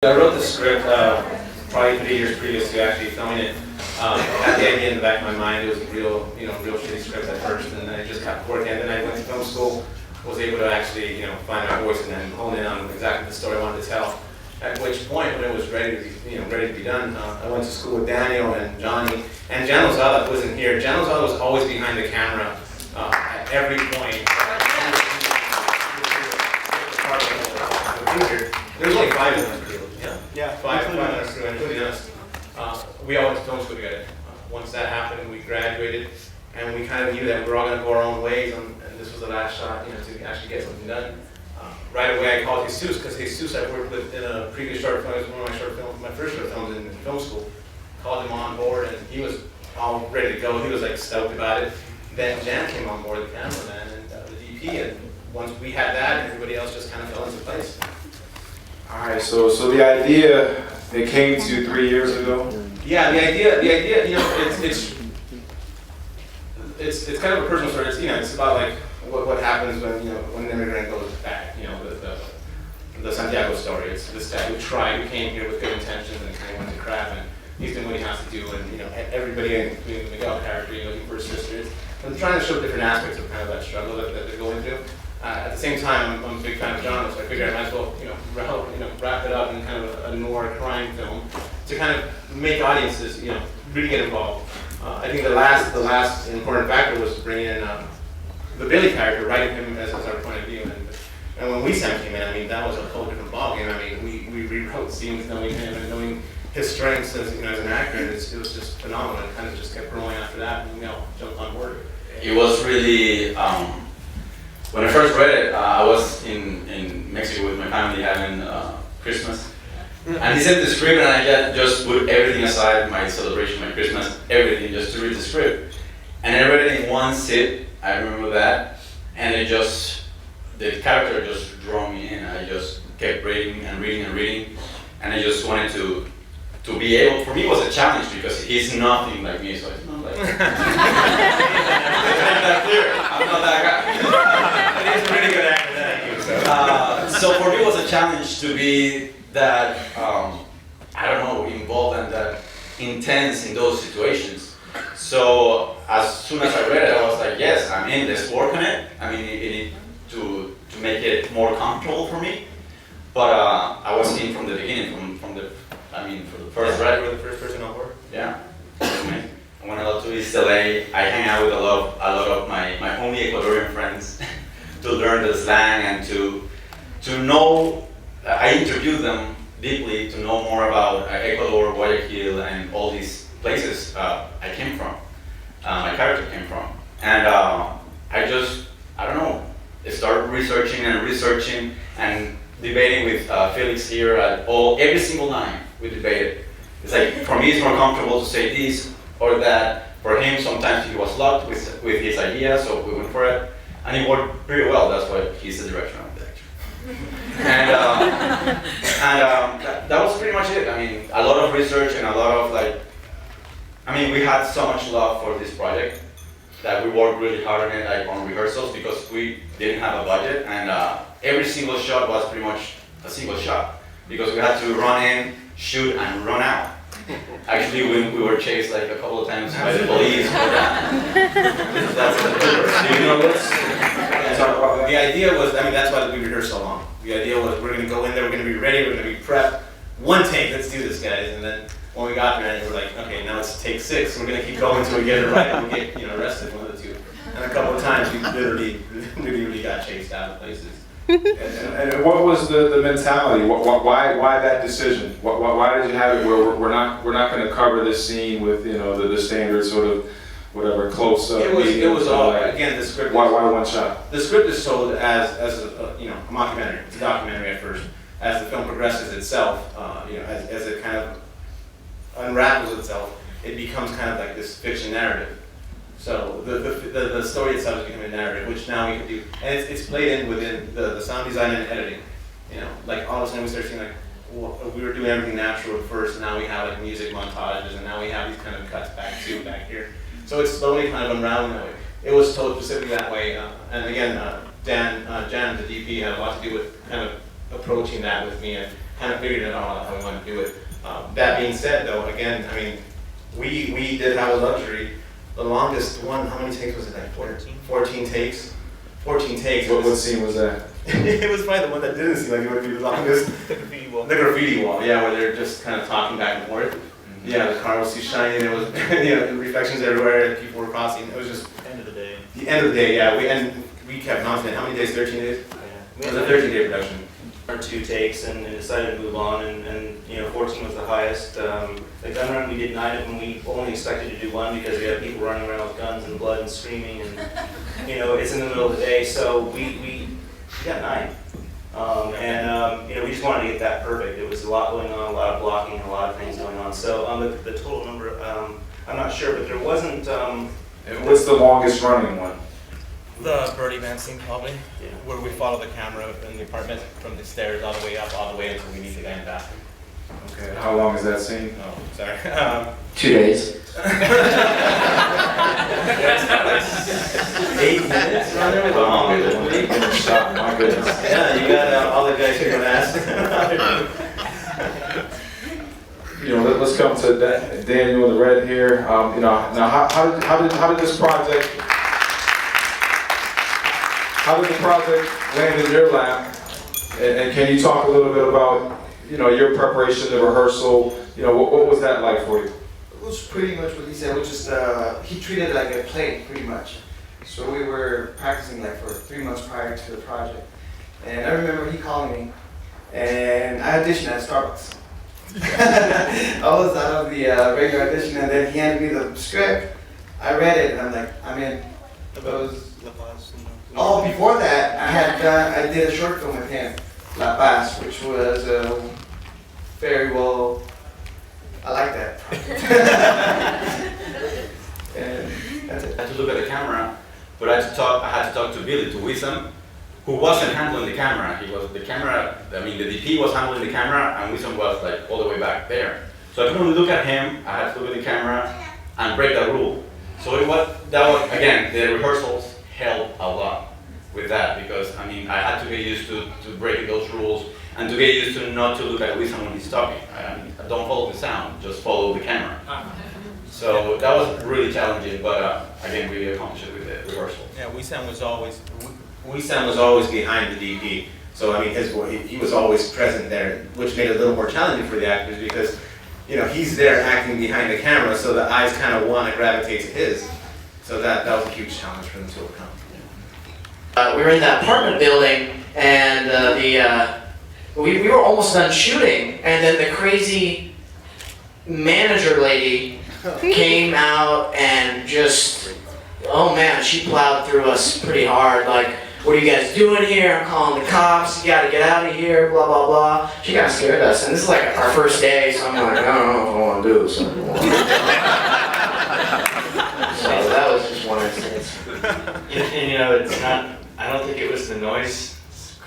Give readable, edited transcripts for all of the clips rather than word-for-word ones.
I wrote the script probably 3 years previous to actually filming it. Had the idea in the back of my mind. It was a real shitty script at first, and then I just kept working. And then I went to film school, was able to actually, find my voice and then hone in on exactly the story I wanted to tell. At which point, when it was ready to be done, I went to school with Daniel and Johnny, and Jan Lozada wasn't here. Jan Lozada was always behind the camera at every point. There was only 5 of us. Yeah, five of us, and to be honest, we all went to film school together. Once that happened, we graduated, and we kind of knew that we were all going to go our own ways, and this was the last shot, to actually get something done. Right away, I called Jesus, because Jesus I worked with in a previous short film. It was one of my short films, my first short films in film school. Called him on board, and he was all ready to go. He was like stoked about it. Then Jan came on board, the cameraman and the DP, and once we had that, everybody else just kind of fell into place. All right, so the idea, it came to you 3 years ago? Yeah, the idea, it's kind of a personal story. It's about like what happens when an immigrant goes back. The Santiago story. It's this guy who came here with good intentions and kind of went to crap, and he's doing what he has to do, and everybody, including the Miguel character, looking for his sisters. I'm trying to show different aspects of kind of that struggle that they're going through. At the same time, I'm a big fan of genre, so I figured I might as well, wrap it up in kind of a noir crime film to kind of make audiences, really get involved. I think the last important factor was bringing in the Billy character, writing him as our point of view. And when Wesam came in, that was a whole different ballgame. We rewrote scenes knowing him and knowing his strengths as an actor, and it was just phenomenal. It kind of just kept growing after that, and jumped on board. It was really. When I first read it, I was in Mexico with my family having Christmas. And he sent the script, and I just put everything aside, my celebration, my Christmas, everything, just to read the script. And I read it in one sit, I remember that, and the character just drew me in. I just kept reading and reading and reading, and I just wanted to be able, for me it was a challenge because he's nothing like me, so it's not like, I'm not that guy. He's a really good actor, thank you. So for me it was a challenge to be that, involved and that intense in those situations. So as soon as I read it, I was like, yes, I'm in, let's work on it. It need to make it more comfortable for me. But I was in from the beginning, for the first read. You were the first person on board? Yeah. When I got to East LA, I hang out with a lot of my only Ecuadorian friends to learn the slang and to know. I interviewed them deeply to know more about Ecuador, Guayaquil, and all these places I came from. My character came from, and I started researching and debating with Felix here at every single line we debated. It's like, for me it's more comfortable to say this or that. For him, sometimes he was locked with his idea, so we went for it. And it worked pretty well, that's why he's the director of the actor. That was pretty much it. A lot of research and a lot of we had so much love for this project that we worked really hard on it, on rehearsals, because we didn't have a budget, and every single shot was pretty much a single shot, because we had to run in, shoot, and run out. Actually, we were chased a couple of times by the police for that. The idea was, that's why we rehearsed so long. The idea was, we're going to go in there, we're going to be ready, we're going to be prepped. One take, let's do this, guys. And then when we got there, we're like, okay, now it's take 6. We're going to keep going until we get it right, and we get arrested, one of the two. And a couple of times, we literally got chased out of places. And what was the mentality? Why that decision? Why did you have it where we're not going to cover this scene with the standard sort of whatever close up? It was all again the script. Why one shot? The script is sold as a mockumentary. It's a documentary at first. As the film progresses itself, as it kind of unravels itself, it becomes kind of like this fiction narrative. So the story itself is becoming a narrative, which now we can do, and it's played in within the sound design and editing. All of a sudden we start seeing we were doing everything natural at first, and now we have music montages, and now we have these kind of cuts back here. So it's slowly kind of unraveling that way. It was told specifically that way, and again, Jan, the DP, had a lot to do with kind of approaching that with me, and kind of figured it out how we want to do it. That being said, though, again, I mean, we did have a luxury. The longest one, how many takes was it? Like 14 takes. 14 takes. What scene was that? It was probably the one that didn't seem like it would be the longest. The graffiti wall. The graffiti wall, yeah, where they're just kind of talking back and forth. Yeah, the car was too shiny. It was, you know, reflections everywhere. People were crossing. It was just End of the day. the end of the day. Yeah, we kept confident. How many days? 13 days. Yeah. It was a 13-day production. Or 2 takes and decided to move on, and you know, 14 was the highest. The gun run, we did 9 of them. We only expected to do 1 because we had people running around with guns and blood and screaming, and you know, it's in the middle of the day, so we got 9. You know, we just wanted to get that perfect. It was a lot going on, a lot of blocking, a lot of things going on. So the total number, I'm not sure, but there wasn't. What's the longest running one? The Birdie Man scene, probably, Yeah. where we follow the camera in the apartment from the stairs all the way up, all the way until we meet the guy in the bathroom. Okay. How long is that scene? Oh, sorry. 2 days. 8 minutes running with One shot. My goodness. Yeah, you got all the guys you're gonna ask. You know, let's come to Daniel in the red here. You know, now how did this project? How did the project land in your lap? And can you talk a little bit about, you know, your preparation, the rehearsal? You know, what was that like for you? It was pretty much what he said, which is he treated it like a play, pretty much. So we were practicing like for 3 months prior to the project. And I remember he called me, and I auditioned at Starbucks. I was out of the regular audition, and then he handed me the script. I read it, and I'm like, I'm in. It was, oh, before that, I did a short film with him, La Paz, which was very well. I like that. And that's it. I had to look at the camera, but I had to talk to Billy, to Wesam, who wasn't handling the camera. He was the camera. I mean, the DP was handling the camera, and Wesam was like all the way back there. So I couldn't look at him. I had to look at the camera and break that rule. So that was again, the rehearsals helped a lot with that, because I mean, I had to get used to breaking those rules and to get used to not to look at Wesam when he's talking. Don't follow the sound, just follow the camera. So that was really challenging, but again, we accomplished it with the rehearsal. Yeah, Wesam was always behind the DP. So I mean, he was always present there, which made it a little more challenging for the actors because, you know, he's there acting behind the camera, so the eyes kind of want to gravitate to his. So that was a huge challenge for them to overcome. We were in the apartment building, and we were almost done shooting, and then the crazy manager lady came out and just, oh man, she plowed through us pretty hard. Like, what are you guys doing here? I'm calling the cops. You gotta get out of here. Blah blah blah. She kind of scared us, and this is like our first day, so I'm like, I don't know if I want to do this anymore. So that was just one instance. And you know, it's not, I don't think it was the noise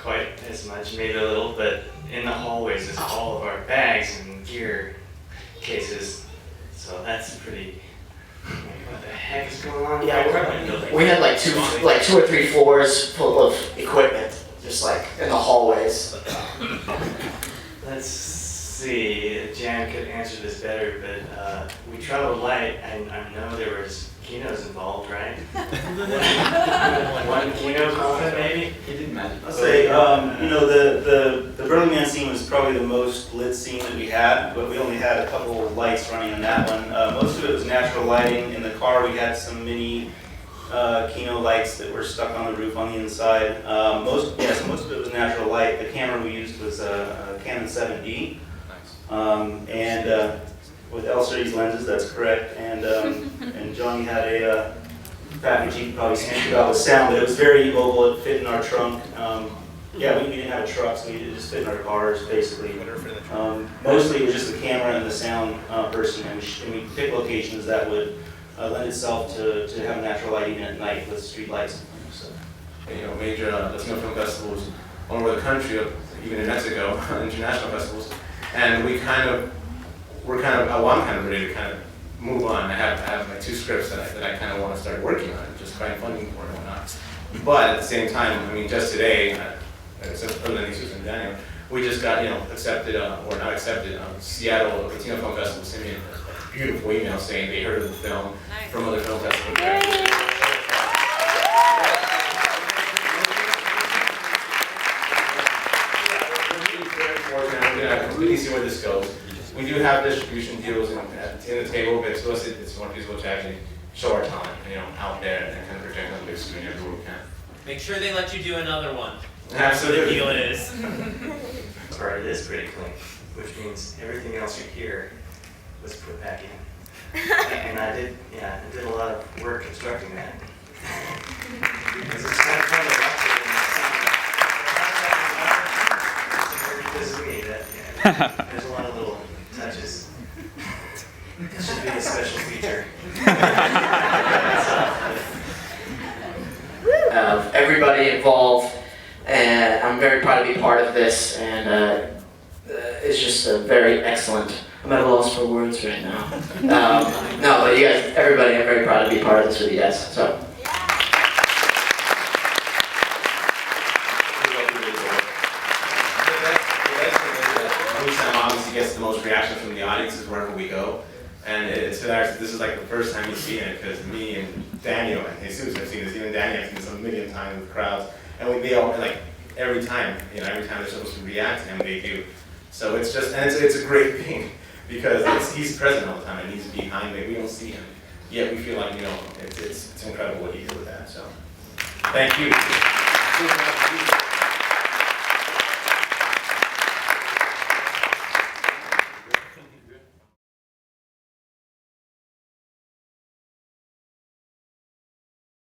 quite as much, maybe a little, but in the hallways is all of our bags and gear cases. So that's pretty, like, what the heck is going on? Yeah, we had like two or three floors full of equipment, just like in the hallways. Let's see, Jan could answer this better, but we traveled light, and I know there was Kino's involved, right? One Kino comment, maybe? He didn't imagine. I'll say, you know, the Burning Man scene was probably the most lit scene that we had, but we only had a couple of lights running on that one. Most of it was natural lighting. In the car, we had some mini Kino lights that were stuck on the roof on the inside. Most of it was natural light. The camera we used was a Canon 7D. With L-series lenses, that's correct. And Johnny had a package he could probably speak about with sound, but it was very mobile. It fit in our trunk. Yeah, we didn't have a truck, so it just fit in our cars, basically. Mostly it was just the camera and the sound person, and we picked locations that would lend itself to have natural lighting at night with street lights. So. You know, major Latino film festivals all over the country, even in Mexico, international festivals, and I'm kind of ready to kind of move on. I have like 2 scripts that I kind of want to start working on, just find funding for it and whatnot. But at the same time, I mean, just today, except for the Susan and Daniel, We just got, accepted, or not accepted, Seattle Latino Film Festival sent me a beautiful email saying they heard of the film from other film festivals. We're gonna completely see where this goes. We do have distribution deals in the table, but it's more feasible to actually show our talent, out there and kind of project on the big screen everywhere we can. Make sure they let you do another one. Absolutely. The deal it is. Or it is pretty clean, which means everything else you hear was put back in. And I did a lot of work constructing that. Because it's kind of fun to watch it and it's because of me that, there's a lot of little touches. It should be a special feature. Of everybody involved, and I'm very proud to be part of this, and it's just a very excellent. I'm at a loss for words right now. No, but you guys, everybody, I'm very proud to be part of this with you guys. So. Wesam obviously gets the most reaction from the audiences wherever we go. And it's hilarious. This is like the first time you've seen it, because me and Daniel and Jesus have seen this. Even Daniel has seen this a million times with crowds. And they all, like, every time they're supposed to react to him, they do. So it's just, and it's a great thing, because he's present all the time and he's behind me. We don't see him. Yet we feel like, it's incredible what he did with that. So thank you.